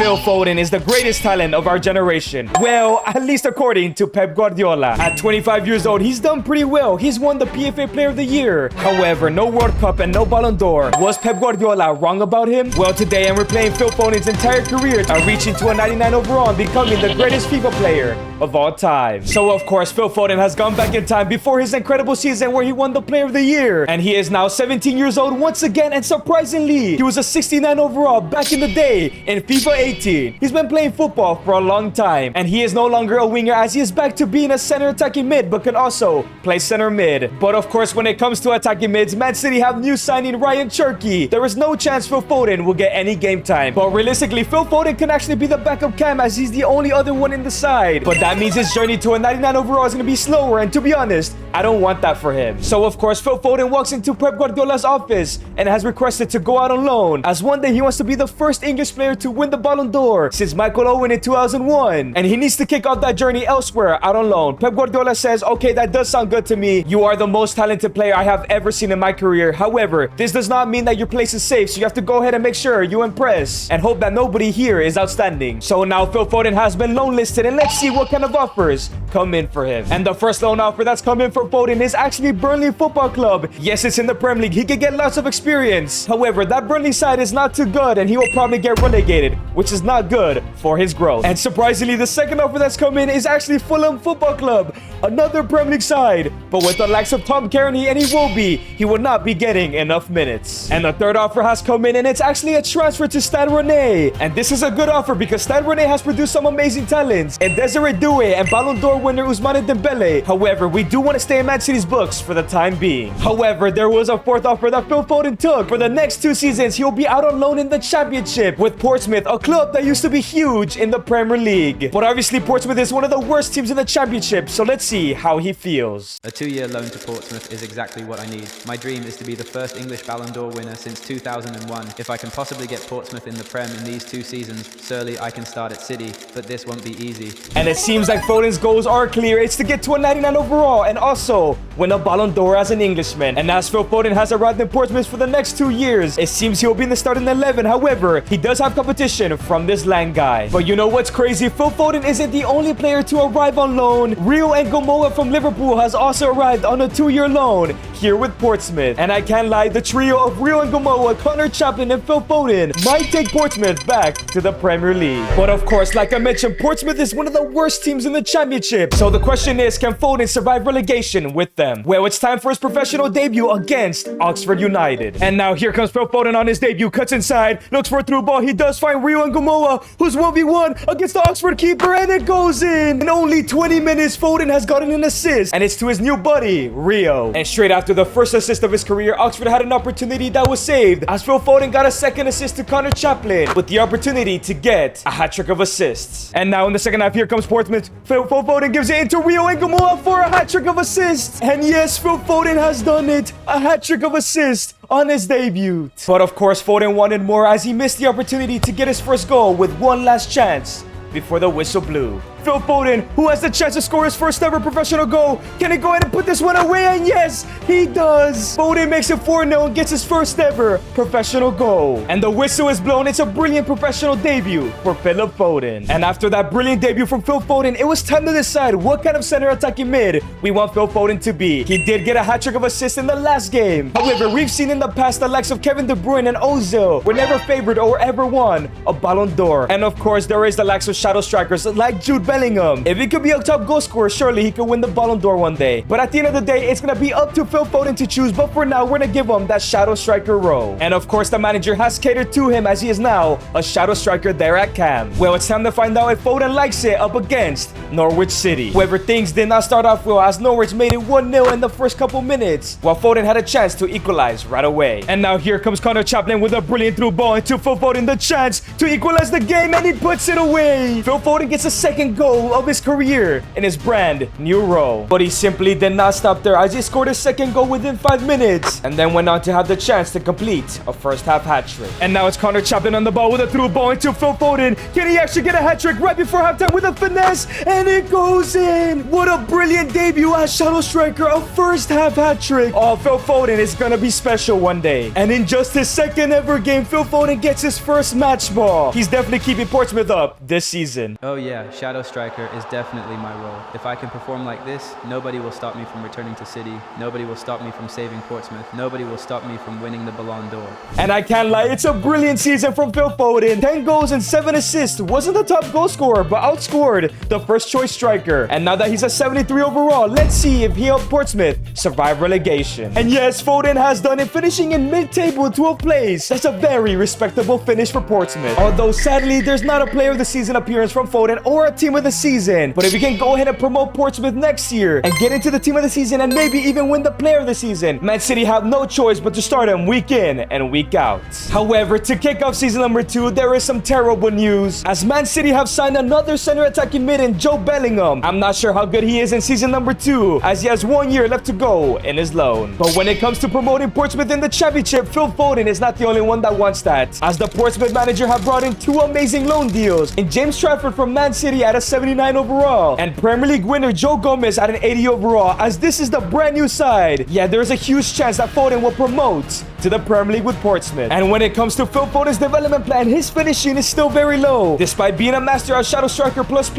Phil Foden is the greatest talent of our generation. Well, at least according to Pep Guardiola. At 25 years old, he's done pretty well. He's won the PFA Player of the Year. However, no World Cup and no Ballon d'Or. Was Pep Guardiola wrong about him? Well, today I'm replaying Phil Foden's entire career, reaching to a 99 overall and becoming the greatest FIFA player of all time. So, of course, Phil Foden has gone back in time before his incredible season where he won the Player of the Year. And he is now 17 years old once again, and surprisingly, he was a 69 overall back in the day in FIFA 18. He's been playing football for a long time, and he is no longer a winger as he is back to being a center attacking mid, but can also play center mid. But of course, when it comes to attacking mids, Man City have new signing Ryan Cherky. There is no chance Phil Foden will get any game time. But realistically, Phil Foden can actually be the backup cam as he's the only other one in the side. But that means his journey to a 99 overall is going to be slower, and to be honest, I don't want that for him. So of course, Phil Foden walks into Pep Guardiola's office and has requested to go out on loan, as one day he wants to be the first English player to win the Ballon d'Or since Michael Owen in 2001. And he needs to kick off that journey elsewhere, out on loan. Pep Guardiola says, okay, that does sound good to me. You are the most talented player I have ever seen in my career. However, this does not mean that your place is safe, so you have to go ahead and make sure you impress and hope that nobody here is outstanding. So now Phil Foden has been loan listed, and let's see what kind of offers come in for him. And the first loan offer that's come in for Foden is actually Burnley Football Club. Yes, it's in the Premier League. He could get lots of experience. However, that Burnley side is not too good, and he will probably get relegated, which is not good for his growth. And surprisingly, the second offer that's come in is actually Fulham Football Club, another Premier League side. But with the likes of Tom Kearney and Iwobi, he will not be getting enough minutes. And the third offer has come in, and it's actually a transfer to Stade Rennais. And this is a good offer because Stade Rennais has produced some amazing talents, and Desiree Doué and Ballon d'Or winner Ousmane Dembele. However, we do want to stay in Man City's books for the time being. However, there was a fourth offer that Phil Foden took. For the next 2 seasons, he'll be out on loan in the Championship with Portsmouth, a club that used to be huge in the Premier League. But obviously, Portsmouth is one of the worst teams in the Championship, so let's see how he feels. A 2-year loan to Portsmouth is exactly what I need. My dream is to be the first English Ballon d'Or winner since 2001. If I can possibly get Portsmouth in the Prem in these 2 seasons, surely I can start at City, but this won't be easy. And it seems like Foden's goals are clear. It's to get to a 99 overall and also win a Ballon d'Or as an Englishman. And as Phil Foden has arrived in Portsmouth for the next 2 years, it seems he'll be in the starting 11. However, he does have competition from this Lang guy. But you know what's crazy? Phil Foden isn't the only player to arrive on loan. Rio Ngomoa from Liverpool has also arrived on a 2-year loan here with Portsmouth. And I can't lie, the trio of Rio Ngomoa, Connor Chaplin, and Phil Foden might take Portsmouth back to the Premier League. But of course, like I mentioned, Portsmouth is one of the worst teams in the Championship. So the question is, can Foden survive relegation with them? Well, it's time for his professional debut against Oxford United. And now here comes Phil Foden on his debut, cuts inside, looks for a through ball. He does find Rio Ngomoa, who's 1v1 against the Oxford keeper, and it goes in. In only 20 minutes, Foden has gotten an assist, and it's to his new buddy, Rio. And straight after the first assist of his career, Oxford had an opportunity that was saved, as Phil Foden got a second assist to Connor Chaplin, with the opportunity to get a hat-trick of assists. And now in the second half, here comes Portsmouth. Phil Foden gives it into Rio Ngomoa for a hat-trick of assists. And yes, Phil Foden has done it. A hat-trick of assists on his debut. But of course, Foden wanted more as he missed the opportunity to get his first goal with one last chance before the whistle blew. Phil Foden, who has the chance to score his first ever professional goal, can he go ahead and put this one away? And yes, he does. Foden makes it 4-0 and gets his first ever professional goal. And the whistle is blown. It's a brilliant professional debut for Philip Foden. And after that brilliant debut from Phil Foden, it was time to decide what kind of center attacking mid we want Phil Foden to be. He did get a hat-trick of assists in the last game. However, we've seen in the past the likes of Kevin De Bruyne and Ozil were never favored or ever won a Ballon d'Or. And of course, there is the likes of shadow strikers like Jude Bellingham. If he could be a top goal scorer, surely he could win the Ballon d'Or one day. But at the end of the day, it's going to be up to Phil Foden to choose. But for now, we're going to give him that shadow striker role. And of course, the manager has catered to him as he is now a shadow striker there at Cam. Well, it's time to find out if Foden likes it up against Norwich City. However, things did not start off well as Norwich made it 1-0 in the first couple minutes, while Foden had a chance to equalize right away. And now here comes Connor Chaplin with a brilliant through ball into Phil Foden, the chance to equalize the game, and he puts it away. Phil Foden gets a second goal of his career in his brand new role. But he simply did not stop there as he scored his second goal within 5 minutes and then went on to have the chance to complete a first half hat-trick. And now it's Connor Chaplin on the ball with a through ball into Phil Foden. Can he actually get a hat-trick right before halftime with a finesse? And it goes in! What a brilliant debut as Shadow Striker, a first half hat-trick. Oh, Phil Foden is gonna be special one day. And in just his second ever game, Phil Foden gets his first match ball. He's definitely keeping Portsmouth up this season. Oh yeah, Shadow Striker is definitely my role. If I can perform like this, nobody will stop me from returning to City. Nobody will stop me from saving Portsmouth. Nobody will stop me from winning the Ballon d'Or. And I can't lie, it's a brilliant season from Phil Foden. 10 goals and 7 assists. Wasn't the top goal scorer, but outscored the first choice striker. And now that he's a 73 overall, let's see if he helped Portsmouth survive relegation. And yes, Foden has done it, finishing in mid-table in 12th place. That's a very respectable finish for Portsmouth. Although sadly, there's not a player of the season appearance from Foden or a team of the season. But if we can go ahead and promote Portsmouth next year and get into the team of the season and maybe even win the player of the season, Man City have no choice but to start him week in and week out. However, to kick off season number 2, there is some terrible news as Man City have signed another center attacking mid in Joe Bellingham. I'm not sure how good he is in season number 2 as he has 1 year left to go in his loan. But when it comes to promoting Portsmouth in the championship, Phil Foden is not the only one that wants that, as the Portsmouth manager have brought in 2 amazing loan deals in James Trafford from Man City at a 79 overall and Premier League winner Joe Gomez at an 80 overall, as this is the brand new side. Yeah, there is a huge chance that Foden will promote to the Premier League with Portsmouth. And when it comes to Phil Foden's development plan, his finishing is still very low. Despite being a master at Shadow Striker plus,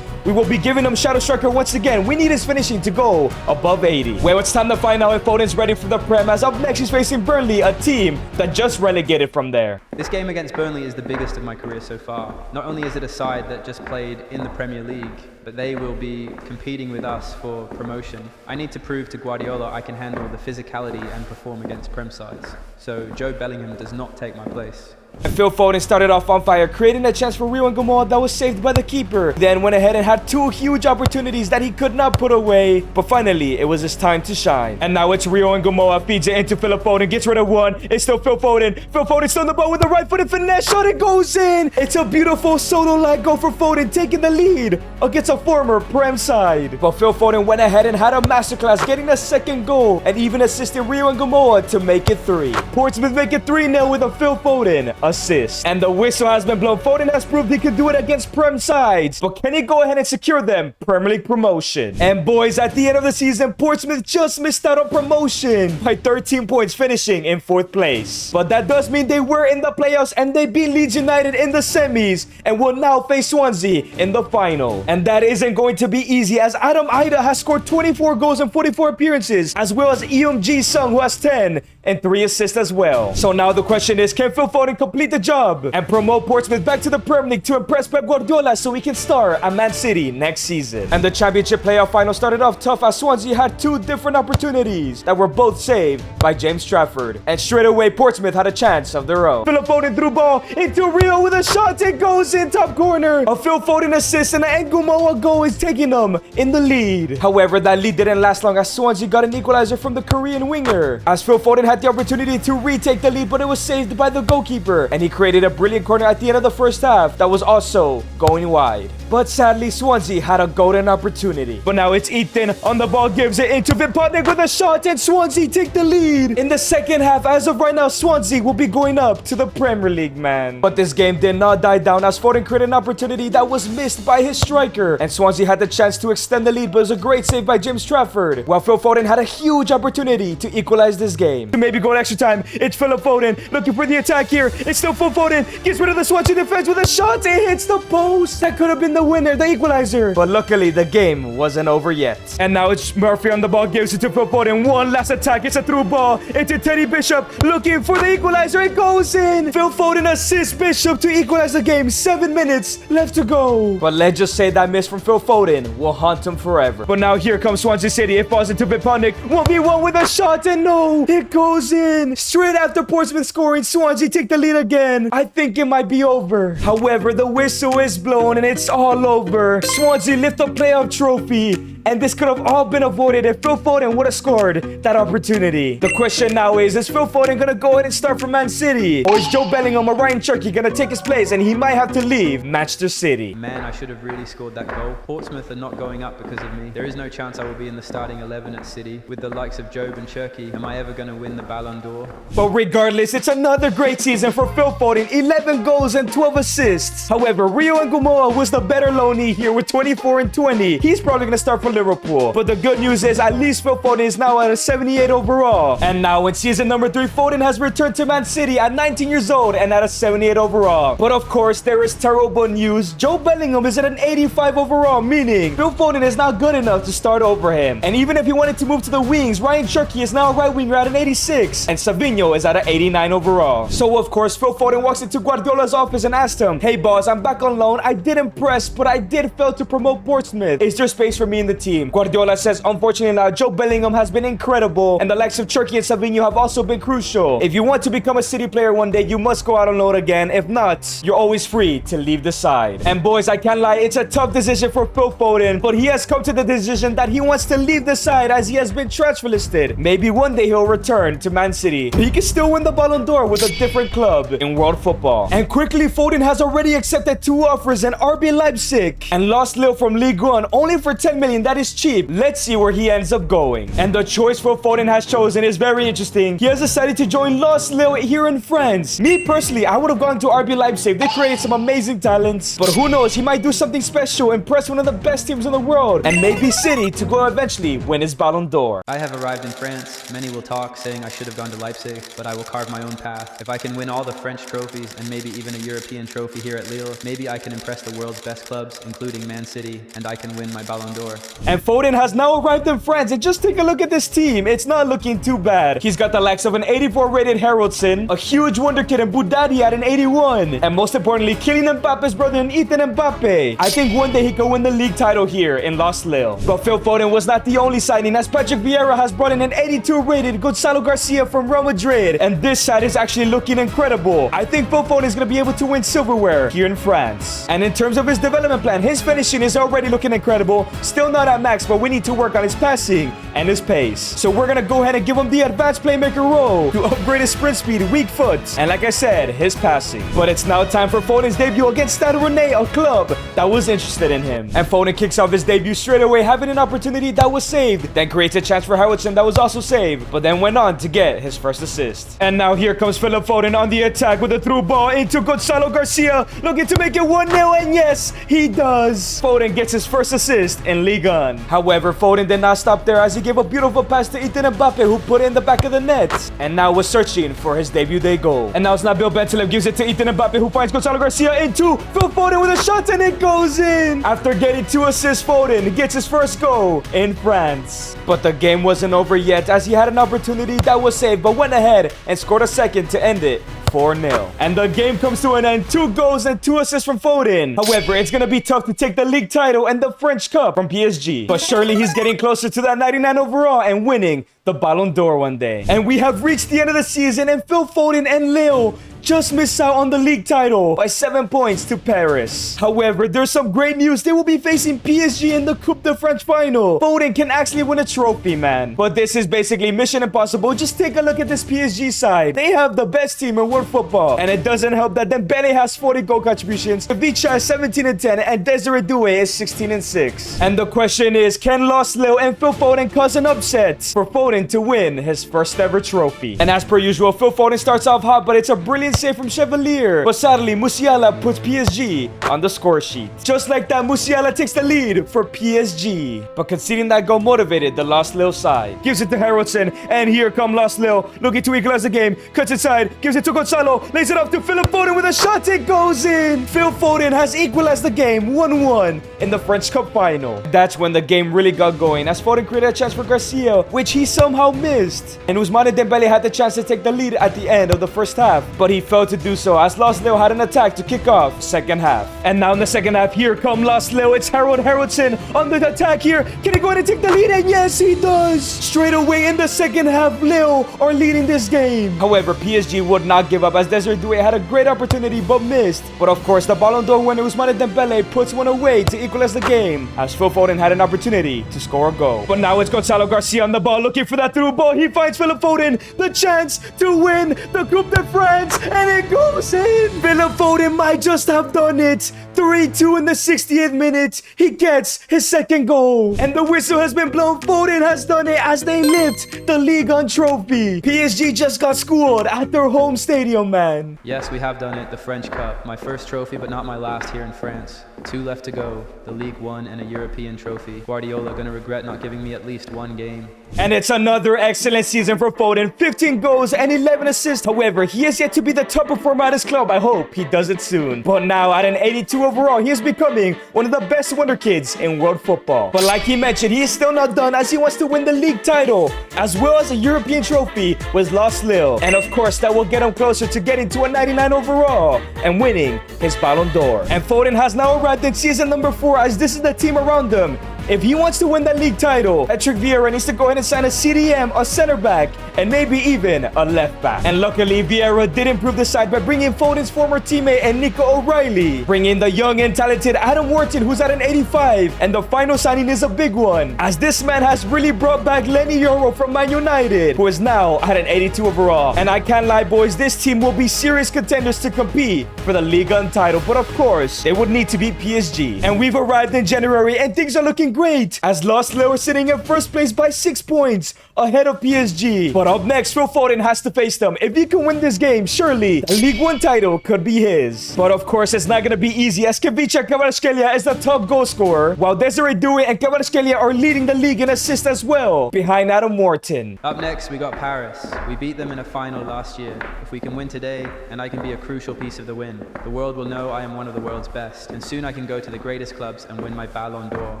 we will be giving him Shadow Striker once again. We need his finishing to go above 80. Well, it's time to find out if Foden's ready for the Prem, as up next he's facing Burnley, a team that just relegated from there. This game against Burnley is the biggest of my career so far. Not only is it a side that just played in the Premier League, but they will be competing with us for promotion. I need to prove to Guardiola I can handle the physicality and perform against Prem sides. So Joe Bellingham does not take my place. And Phil Foden started off on fire, creating a chance for Rio and Gamoa that was saved by the keeper. Then went ahead and had 2 huge opportunities that he could not put away. But finally, it was his time to shine. And now it's Rio and Gamoa, feeds it into Phil Foden, gets rid of one. It's still Phil Foden. Phil Foden still on the ball with the right-footed finesse shot. It goes in. It's a beautiful solo-like goal for Foden, taking the lead against a former Prem side. But Phil Foden went ahead and had a masterclass, getting a second goal and even assisted Rio and Gamoa to make it 3. Portsmouth make it 3-0 with a Phil Foden assist. And the whistle has been blown. Foden has proved he could do it against Prem sides, but can he go ahead and secure them Premier League promotion? And boys, at the end of the season, Portsmouth just missed out on promotion by 13 points, finishing in 4th place. But that does mean they were in the playoffs and they beat Leeds United in the semis and will now face Swansea in the final. And that isn't going to be easy, as Adam Ida has scored 24 goals in 44 appearances, as well as Eum Ji Sung, who has 10 and 3 assists as well. So now the question is, can Phil Foden complete the job and promote Portsmouth back to the Premier League to impress Pep Guardiola so he can start at Man City next season? And the championship playoff final started off tough, as Swansea had 2 different opportunities that were both saved by James Trafford. And straight away, Portsmouth had a chance of their own. Phil Foden threw ball into Rio with a shot. It goes in top corner. A Phil Foden assist and an Ngumoa goal is taking them in the lead. However, that lead didn't last long, as Swansea got an equalizer from the Korean winger, as Phil Foden had the opportunity to retake the lead, but it was saved by the goalkeeper, and he created a brilliant corner at the end of the first half that was also going wide. But sadly, Swansea had a golden opportunity. But now it's Ethan on the ball, gives it into Vipotnik with a shot, and Swansea take the lead in the second half. As of right now, Swansea will be going up to the Premier League, man. But this game did not die down, as Foden created an opportunity that was missed by his striker, and Swansea had the chance to extend the lead, but it was a great save by James Trafford, while Phil Foden had a huge opportunity to equalize this game. To maybe go in extra time, it's Phil Foden looking for the attack here. It's still Phil Foden, gets rid of the Swansea defense with a shot. It hits the post. That could have been the winner, the equalizer. But luckily, the game wasn't over yet. And now it's Murphy on the ball, gives it to Phil Foden. One last attack. It's a through ball into Teddy Bishop, looking for the equalizer. It goes in. Phil Foden assists Bishop to equalize the game. 7 minutes left to go. But let's just say that miss from Phil Foden will haunt him forever. But now here comes Swansea City. It falls into Vipotnik. 1v1 with a shot, and no, it goes in. Straight after Portsmouth scoring, Swansea take the lead again. I think it might be over. However, the whistle is blown and it's all over. Swansea lift the playoff trophy And this could have all been avoided if Phil Foden would have scored that opportunity. The question now is Phil Foden gonna go ahead and start for Man City? Or is Joe Bellingham or Ryan Cherky gonna take his place and he might have to leave Manchester City? Man, I should have really scored that goal. Portsmouth are not going up because of me. There is no chance I will be in the starting 11 at City. With the likes of Job and Cherky, am I ever going to win the Ballon d'Or? But regardless, it's another great season for Phil Foden, 11 goals and 12 assists. However, Rio Ngumoa was the better loanee here with 24 and 20. He's probably going to start for Liverpool. But the good news is at least Phil Foden is now at a 78 overall. And now in season number 3, Foden has returned to Man City at 19 years old and at a 78 overall. But of course, there is terrible news. Joe Bellingham is at an 85 overall, meaning Phil Foden is not good enough to start over him. And even if he wanted to move to the wings, Ryan Cherky is now a right winger at an 86, and Savinho is at an 89 overall. So of course, Phil Foden walks into Guardiola's office and asked him, "Hey boss, I'm back on loan. I did impress, but I did fail to promote Portsmouth. Is there space for me in the team?" Guardiola says, "Unfortunately now, Joe Bellingham has been incredible, and the likes of Cherky and Savinho have also been crucial. If you want to become a City player one day, you must go out on loan again. If not, you're always free to leave the side." And boys, I can't lie, it's a tough decision for Phil Foden, but he has come to the decision that he wants to leave the side as he has been transfer listed. Maybe one day he'll return to Man City. He can still win the Ballon d'Or with a different club in world football. And quickly, Foden has already accepted 2 offers in RB Leipzig and lost Lille from Ligue 1 only for 10 million. That is cheap. Let's see where he ends up going. And the choice Phil Foden has chosen is very interesting. He has decided to join Lost Lille here in France. Me personally, I would have gone to RB Leipzig. They created some amazing talents, but who knows, he might do something special, impress one of the best teams in the world, and maybe City to go eventually win his Ballon d'Or. I have arrived in France. Many will talk, saying I should have gone to Leipzig, but I will carve my own path. If I can win all the French trophies and maybe even a European trophy here at Lille, maybe I can impress the world's best clubs, including Man City, and I can win my Ballon d'Or. And Foden has now arrived in France, and just take a look at this team. It's not looking too bad. He's got the likes of an 84 rated Haraldson, a huge wonder kid in Boudadi at an 81, and most importantly, Kylian Mbappe's brother in Ethan Mbappe. I think one day he could win the league title here in Lost Lille. But Phil Foden was not the only signing, as Patrick Vieira has brought in an 82 rated Gonzalo Garcia from Real Madrid, and this side is actually looking incredible. I think Phil Foden is going to be able to win silverware here in France. And in terms of his development plan, his finishing is already looking incredible. Still not at max, but we need to work on his passing and his pace. So we're going to go ahead and give him the advanced playmaker role to upgrade his sprint speed, weak foot, and like I said, his passing. But it's now time for Foden's debut against Stade Rennais, a club that was interested in him. And Foden kicks off his debut straight away, having an opportunity that was saved, then creates a chance for Haraldson that was also saved, but then went on to get his first assist. And now here comes Philip Foden on the attack with a through ball into Gonzalo Garcia, looking to make it 1-0, and yes, he does. Foden gets his first assist in Ligue 1. However, Foden did not stop there, as he gave a beautiful pass to Ethan Mbappe, who put it in the back of the net, and now was searching for his debut day goal. And now it's Nabil Bentaleb gives it to Ethan Mbappe, who finds Gonzalo Garcia into Phil Foden with a shot, and it goes in. After getting 2 assists, Foden gets his first goal in France. But the game wasn't over yet, as he had an opportunity that was saved, but went ahead and scored a second to end it. 4-0. And the game comes to an end. 2 goals and 2 assists from Foden. However, it's going to be tough to take the league title and the French Cup from PSG. But surely he's getting closer to that 99 overall and winning the Ballon d'Or one day. And we have reached the end of the season, and Phil Foden and Lille just missed out on the league title by 7 points to Paris. However, there's some great news. They will be facing PSG in the Coupe de France final. Foden can actually win a trophy, man. But this is basically mission impossible. Just take a look at this PSG side. They have the best team in world football. And it doesn't help that Dembele has 40 goal contributions, Vicha is 17 and 10, and Desiree Doué is 16 and 6. And the question is, can Lost Lille and Phil Foden cause an upset for Foden to win his first ever trophy? And as per usual, Phil Foden starts off hot, but it's a brilliant save from Chevalier. But sadly, Musiala puts PSG on the score sheet. Just like that, Musiala takes the lead for PSG. But conceding that goal motivated the Lost Lille side. Gives it to Haraldson, and here come Lost Lille, looking to equalize the game. Cuts inside, gives it to Gonzalo, lays it off to Philip Foden with a shot, it goes in! Phil Foden has equalized the game 1-1 in the French Cup final. That's when the game really got going, as Foden created a chance for Garcia, which he somehow missed. And Ousmane Dembele had the chance to take the lead at the end of the first half, but he failed to do so as Lost Leo had an attack to kick off second half. And now in the second half, here come Lost Leo. It's Harold Harrodson under the attack here. Can he go ahead and take the lead? And yes, he does. Straight away in the second half, Leo are leading this game. However, PSG would not give up as Desiree Doué had a great opportunity but missed. But of course, the Ballon d'Or winner Ousmane Dembele puts one away to equalize the game as Phil Foden had an opportunity to score a goal. But now it's Gonzalo Garcia on the ball looking for that through ball. He finds Philip Foden, the chance to win the Coupe de France, and it goes in. Philip Foden might just have done it. 3-2 in the 60th minute. He gets his second goal. And the whistle has been blown. Foden has done it as they lift the Ligue 1 trophy. PSG just got schooled at their home stadium, man. Yes, we have done it, the French Cup. My first trophy, but not my last here in France. 2 left to go, the Ligue 1 and a European trophy. Guardiola gonna regret not giving me at least one game. And it's another excellent season for Foden. 15 goals and 11 assists. However, he is yet to be the top performer at his club. I hope he does it soon. But now at an 82 overall, he is becoming one of the best wonder kids in world football. But like he mentioned, he is still not done as he wants to win the league title as well as a European trophy with Lost Lille. And of course, that will get him closer to getting to a 99 overall and winning his Ballon d'Or. And Foden has now arrived in season number 4 as this is the team around him. If he wants to win that league title, Patrick Vieira needs to go ahead and sign a CDM, a center back, and maybe even a left back. And luckily, Vieira did improve the side by bringing Foden's former teammate and Nico O'Reilly, bringing the young and talented Adam Wharton, who's at an 85. And the final signing is a big one, as this man has really brought back Lenny Yoro from Man United, who is now at an 82 overall. And I can't lie, boys, this team will be serious contenders to compete for the Ligue 1 title. But of course, they would need to beat PSG. And we've arrived in January, and things are looking great as Lost Lille are sitting in first place by 6 points ahead of PSG. But up next, Phil Foden has to face them. If he can win this game, surely the Ligue 1 title could be his. But of course, it's not going to be easy as Kvaratskhelia Kvaratskhelia is the top goal scorer, while Desiree Doué and Kvaratskhelia are leading the league in assists as well, behind Adam Wharton. Up next, we got Paris. We beat them in a final last year. If we can win today, and I can be a crucial piece of the win, the world will know I am one of the world's best, and soon I can go to the greatest clubs and win my Ballon d'Or.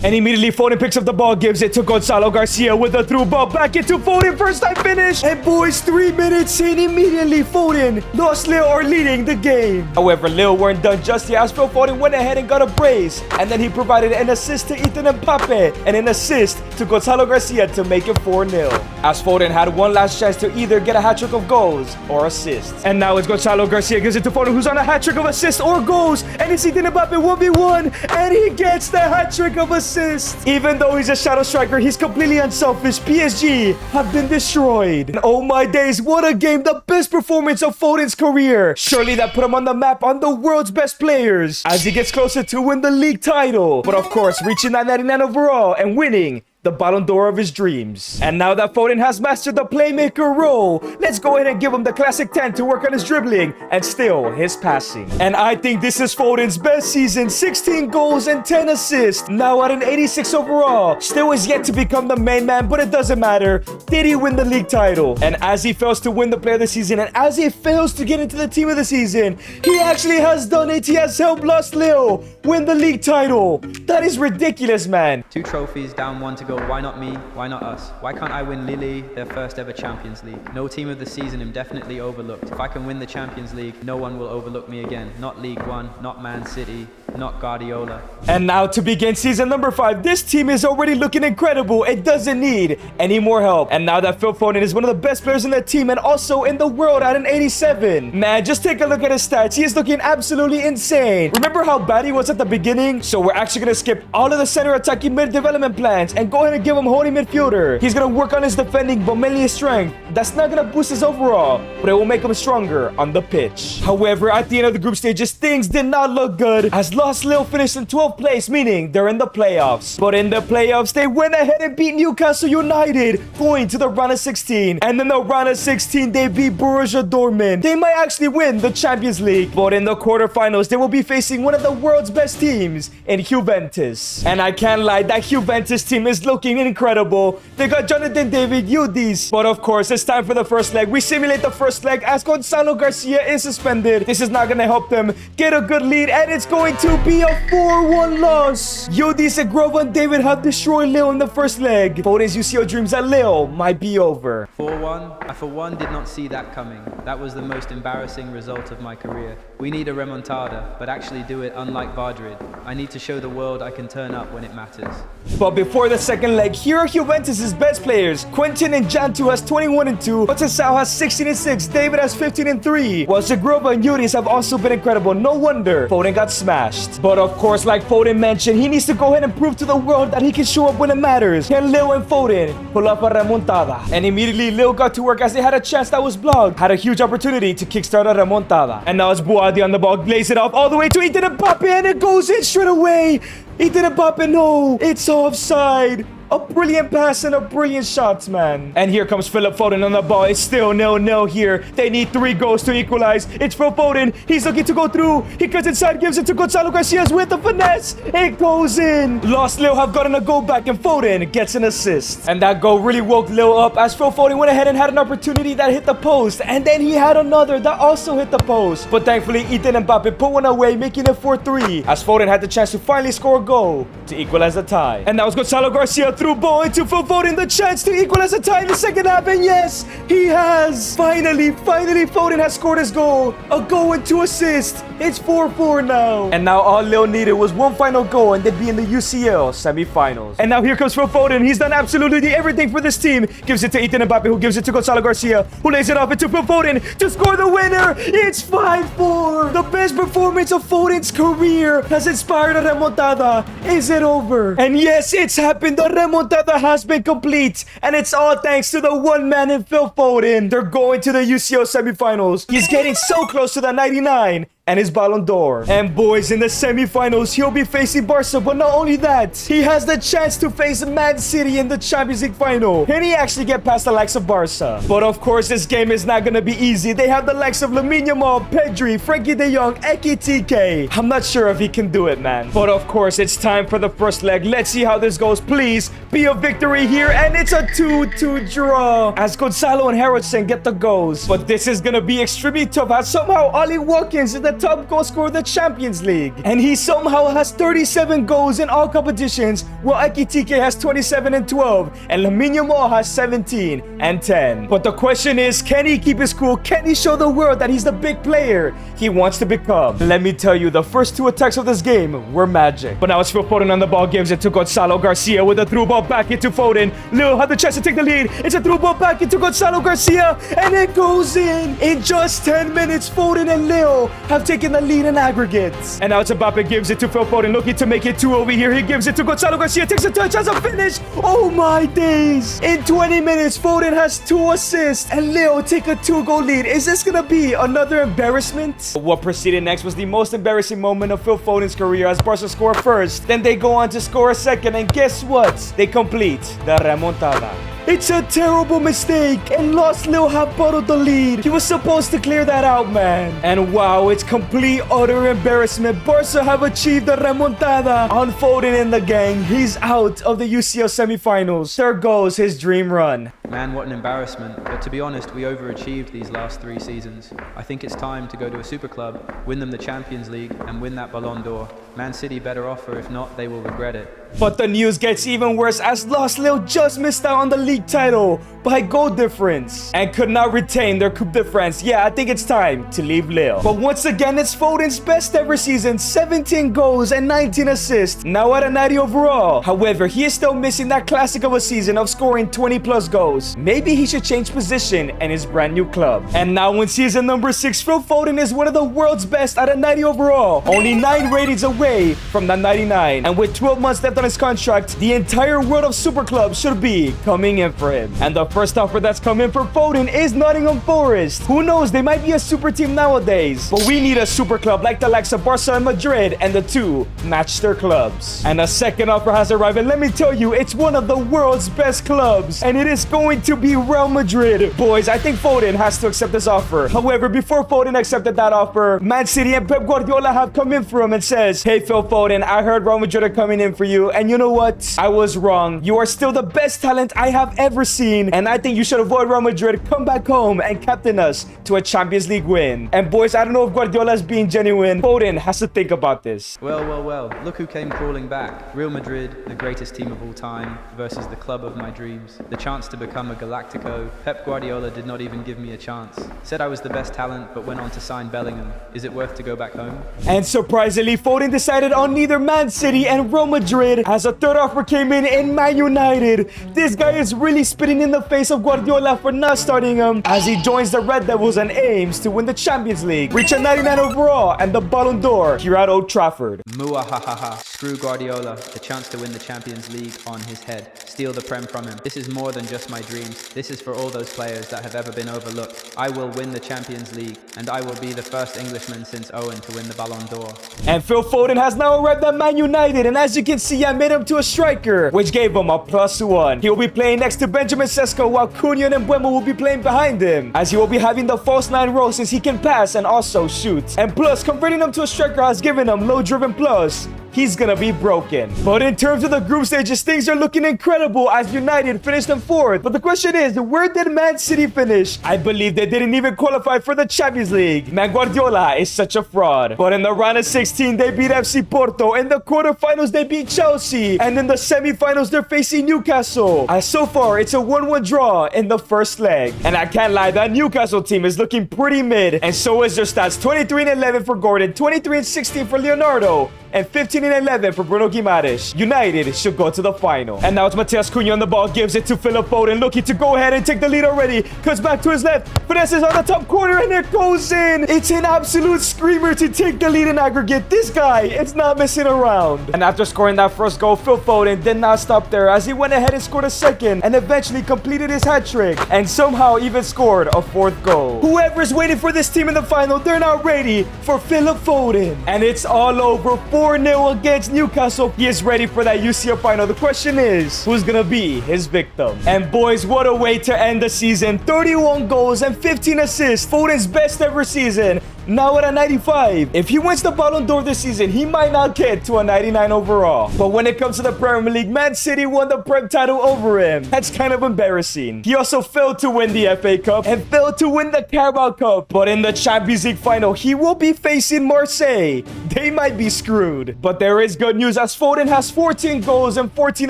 And immediately Foden picks up the ball, gives it to Gonzalo Garcia with a through ball back into Foden, first time finish. And boys, 3 minutes in, immediately Foden, Lost Lille are leading the game. However, Lille weren't done just yet as Phil Foden went ahead and got a brace, and then he provided an assist to Ethan Mbappe and an assist to Gonzalo Garcia to make it 4-0. As Foden had one last chance to either get a hat-trick of goals or assists. And now it's Gonzalo Garcia gives it to Foden, who's on a hat-trick of assists or goals, and it's Ethan Mbappe 1v1, and he gets the hat-trick of assists. Even though he's a shadow striker, he's completely unselfish. PSG have been destroyed. And oh my days, what a game. The best performance of Foden's career. Surely that put him on the map on the world's best players as he gets closer to win the league title. But of course, reaching that 99 overall and winning the Ballon d'Or of his dreams. And now that Foden has mastered the playmaker role, let's go ahead and give him the classic 10 to work on his dribbling and still his passing. And I think this is Foden's best season. 16 goals and 10 assists. Now at an 86 overall. Still is yet to become the main man, but it doesn't matter. Did he win the league title? And as he fails to win the player of the season, and as he fails to get into the team of the season, he actually has done it. He has helped Lost Lille win the league title. That is ridiculous, man. 2 trophies, down 1 to go. Why not me? Why not us? Why can't I win Lille, their first ever Champions League? No team of the season indefinitely overlooked. If I can win the Champions League, no one will overlook me again. Not League 1, not Man City, not Guardiola. And now to begin season number 5, this team is already looking incredible. It doesn't need any more help. And now that Phil Foden is one of the best players in the team and also in the world at an 87. Man, just take a look at his stats. He is looking absolutely insane. Remember how bad he was at the beginning? So we're actually going to skip all of the center attacking mid development plans and go ahead and give him holding midfielder. He's going to work on his defending but mainly his strength. That's not going to boost his overall, but it will make him stronger on the pitch. However, at the end of the group stages, things did not look good as Lost Lille finished in 12th place, meaning they're in the playoffs. But in the playoffs, they went ahead and beat Newcastle United, going to the round of 16. And in the round of 16, they beat Borussia Dortmund. They might actually win the Champions League. But in the quarterfinals, they will be facing one of the world's best teams in Juventus. And I can't lie, that Juventus team is looking incredible. They got Jonathan David, Udis. But of course, it's time for the first leg. We simulate the first leg as Gonzalo Garcia is suspended. This is not going to help them get a good lead, and it's going to be a 4-1 loss. Udis and Grova and David have destroyed Leo in the first leg. Foden's UCL dreams at Leo might be over. 4-1. I for one did not see that coming. That was the most embarrassing result of my career. We need a remontada, but actually do it unlike Madrid. I need to show the world I can turn up when it matters. But before the second leg, here are Juventus' best players. Quentin and Jantu has 21-2, Otasao has 16-6, David has 15-3, while Zagrova and Udis have also been incredible. No wonder Foden got smashed. But of course, like Foden mentioned, he needs to go ahead and prove to the world that he can show up when it matters. Can Leo and Foden pull up a remontada? And immediately Leo got to work as they had a chance that was blocked. Had a huge opportunity to kickstart a remontada. And now it's Buadi on the ball, glaze it off all the way to Ethan Mbappe, and it goes in straight away. Ethan Mbappe, no, it's offside. A brilliant pass and a brilliant shot, man. And here comes Philip Foden on the ball. It's still 0-0 here. They need 3 goals to equalize. It's Phil Foden. He's looking to go through. He cuts inside, gives it to Gonzalo Garcia with the finesse. It goes in. Lost Leo have gotten a goal back, and Foden gets an assist. And that goal really woke Leo up as Phil Foden went ahead and had an opportunity that hit the post. And then he had another that also hit the post. But thankfully, Ethan Mbappe put one away, making it 4-3. As Foden had the chance to finally score a goal to equalize the tie. And now it's Gonzalo Garcia through ball into Phil Foden, the chance to equalize the tie in the second half, and yes, he has! Finally, Foden has scored his goal. A goal and 2 assists. It's 4-4 now. And now all Leo needed was one final goal, and they'd be in the UCL semi-finals. And now here comes Phil Foden. He's done absolutely everything for this team. Gives it to Ethan Mbappe, who gives it to Gonzalo Garcia, who lays it off into Phil Foden to score the winner. It's 5-4. The best performance of Foden's career has inspired a remontada. Is it over? And yes, it's happened. The remontada has been complete, and it's all thanks to the one man in Phil Foden. They're going to the UCL semifinals. He's getting so close to the 99 and his Ballon d'Or. And boys, in the semifinals, he'll be facing Barca, but not only that, he has the chance to face Man City in the Champions League final. Can he actually get past the likes of Barca? But of course, this game is not gonna be easy. They have the likes of Lamine Yamal, Pedri, Frankie de Jong, Ekitike. I'm not sure if he can do it, man. But of course, it's time for the first leg. Let's see how this goes. Please be a victory here, and it's a 2-2 draw as Gonzalo and Harrison get the goals. But this is gonna be extremely tough as somehow Ollie Watkins is the top goal scorer of the Champions League, and he somehow has 37 goals in all competitions, while Ekitike has 27 and 12, and Lamine Yamal has 17 and 10. But the question is, can he keep his cool? Can he show the world that he's the big player he wants to become? Let me tell you, the first 2 attacks of this game were magic. But now it's Phil Foden on the ball, gives it to Gonzalo Garcia with a through ball back into Foden. Leo had the chance to take the lead. It's a through ball back into Gonzalo Garcia, and it goes in. In just 10 minutes, Foden and Leo have taken the lead in aggregates. And now Mbappe gives it to Phil Foden, looking to make it 2 over here. He gives it to Gonzalo Garcia, takes a touch, has a finish. Oh my days. In 20 minutes, Foden has 2 assists, and Leo take a 2-goal lead. Is this gonna be another embarrassment? What proceeded next was the most embarrassing moment of Phil Foden's career as Barca score first. Then they go on to score a second, and guess what? They complete the remontada. It's a terrible mistake, and Lost Leo have bottled the lead. He was supposed to clear that out, man. And wow, it's complete utter embarrassment. Barca have achieved the remontada on Foden in the gang. He's out of the UCL semifinals. There goes his dream run. Man, what an embarrassment. But to be honest, we overachieved these last 3 seasons. I think it's time to go to a super club, win them the Champions League, and win that Ballon d'Or. Man City better offer. If not, they will regret it. But the news gets even worse as Lost Leo just missed out on the league title by goal difference and could not retain their Coupe de France. Yeah, I think it's time to leave Leo. But once again, it's Foden's best ever season, 17 goals and 19 assists, now at a 90 overall. However, he is still missing that classic of a season of scoring 20 plus goals. Maybe he should change position in his brand new club. And now in season number 6, Phil Foden is one of the world's best at a 90 overall, only 9 ratings away from the 99. And with 12 months left on his contract, the entire world of super clubs should be coming in for him. And the first offer that's come in for Foden is Nottingham Forest. Who knows, they might be a super team nowadays. But we need a super club like the likes of Barca and Madrid, and the two match their clubs. And a second offer has arrived, and let me tell you, it's one of the world's best clubs, and it is going to be Real Madrid. Boys, I think Foden has to accept this offer. However, before Foden accepted that offer, Man City and Pep Guardiola have come in for him and says, Hey, Phil Foden, I heard Real Madrid are coming in for you. And you know what? I was wrong. You are still the best talent I have ever seen. And I think you should avoid Real Madrid, come back home, and captain us to a Champions League win. And boys, I don't know if Guardiola is being genuine. Foden has to think about this. Well, look who came crawling back. Real Madrid, the greatest team of all time, versus the club of my dreams. The chance to become a Galactico. Pep Guardiola did not even give me a chance. Said I was the best talent, but went on to sign Bellingham. Is it worth to go back home? And surprisingly, Foden decided on neither Man City and Real Madrid as a third offer came in Man United. This guy is really spitting in the face of Guardiola for not starting him as he joins the Red Devils and aims to win the Champions League, reach a 99 overall and the Ballon d'Or here at Old Trafford. Muahahaha. Screw Guardiola. The chance to win the Champions League on his head. Steal the Prem from him. This is more than just my dreams. This is for all those players that have ever been overlooked. I will win the Champions League, and I will be the first Englishman since Owen to win the Ballon d'Or. And Phil Foden has now arrived at Man United, and as you can see, I made him to a striker, which gave him a +1. He will be playing next to Benjamin Sesko, while Cunha and Mbeumo will be playing behind him, as he will be having the false 9 role since he can pass and also shoot. And plus, converting him to a striker has given him low driven plus. He's gonna be broken. But in terms of the group stages, things are looking incredible as United finished in 4th. But the question is, where did Man City finish? I believe they didn't even qualify for the Champions League. Man, Guardiola is such a fraud. But in the round of 16, they beat FC Porto. In the quarterfinals, they beat Chelsea. And in the semifinals, they're facing Newcastle. As so far, it's a 1-1 draw in the first leg. And I can't lie, that Newcastle team is looking pretty mid. And so is their stats. 23-11 for Gordon, 23-16 for Leonardo, and 15-11 for Bruno Guimaraes. United should go to the final. And now it's Mateus Cunha on the ball, gives it to Philip Foden, looking to go ahead and take the lead already. Cuts back to his left, finesses on the top corner, and it goes in. It's an absolute screamer to take the lead in aggregate. This guy is not messing around. And after scoring that first goal, Phil Foden did not stop there, as he went ahead and scored a second, and eventually completed his hat trick, and somehow even scored a 4th goal. Whoever's waiting for this team in the final, they're not ready for Philip Foden. And it's all over. 4-0 against Newcastle. He is ready for that UCL final. The question is, who's gonna be his victim? And boys, what a way to end the season. 31 goals and 15 assists. Foden's best ever season. Now at a 95. If he wins the Ballon d'Or this season, he might not get to a 99 overall. But when it comes to the Premier League, Man City won the Prem title over him. That's kind of embarrassing. He also failed to win the FA Cup and failed to win the Carabao Cup. But in the Champions League final, he will be facing Marseille. They might be screwed. But there is good news, as Foden has 14 goals and 14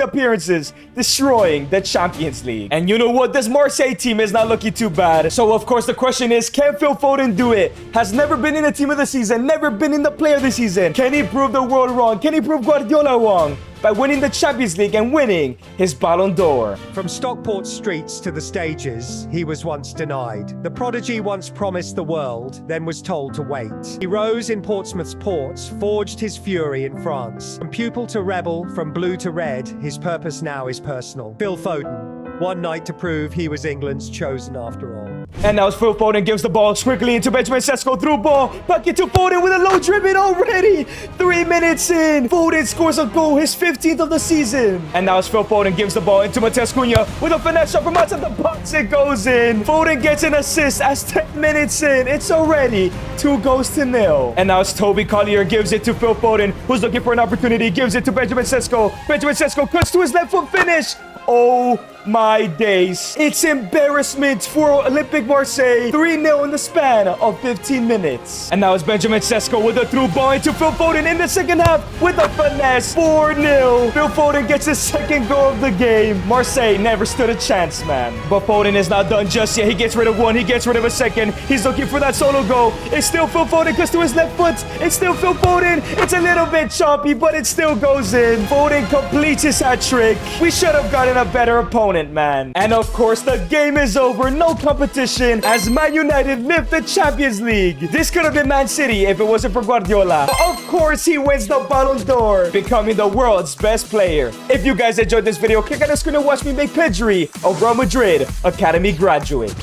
appearances, destroying the Champions League. And you know what? This Marseille team is not looking too bad. So of course the question is, can Phil Foden do it? Has never been in the team of the season, never been in the player of the season. Can he prove the world wrong? Can he prove Guardiola wrong? By winning the Champions League and winning his Ballon d'Or. From Stockport streets to the stages, he was once denied. The prodigy once promised the world, then was told to wait. He rose in Portsmouth's ports, forged his fury in France. From pupil to rebel, from blue to red, his purpose now is personal. Phil Foden, one night to prove he was England's chosen after all. And now Phil Foden gives the ball quickly into Benjamin Sesko, through ball, back into Foden with a low dribbling already. 3 minutes in, Foden scores a goal, his 15th of the season. And now Phil Foden gives the ball into Mateus Cunha with a finesse shot from outside the box. It goes in. Foden gets an assist as 10 minutes in. It's already 2-0. And now it's Toby Collier, gives it to Phil Foden, who's looking for an opportunity, gives it to Benjamin Sesko. Benjamin Sesko cuts to his left foot, finish. Oh my days. It's embarrassment for Olympique Marseille. 3-0 in the span of 15 minutes. And now it's Benjamin Sesko with a through ball into Phil Foden in the second half with a finesse. 4-0. Phil Foden gets his 2nd goal of the game. Marseille never stood a chance, man. But Foden is not done just yet. He gets rid of 1. He gets rid of a 2nd. He's looking for that solo goal. It's still Phil Foden, cuts to his left foot. It's still Phil Foden. It's a little bit choppy, but it still goes in. Foden completes his hat trick. We should have gotten a better opponent, man. And of course, the game is over. No competition as Man United lift the Champions League. This could have been Man City if it wasn't for Guardiola. But of course, he wins the Ballon d'Or, becoming the world's best player. If you guys enjoyed this video, click on the screen to watch me make pedigree of Real Madrid Academy graduate.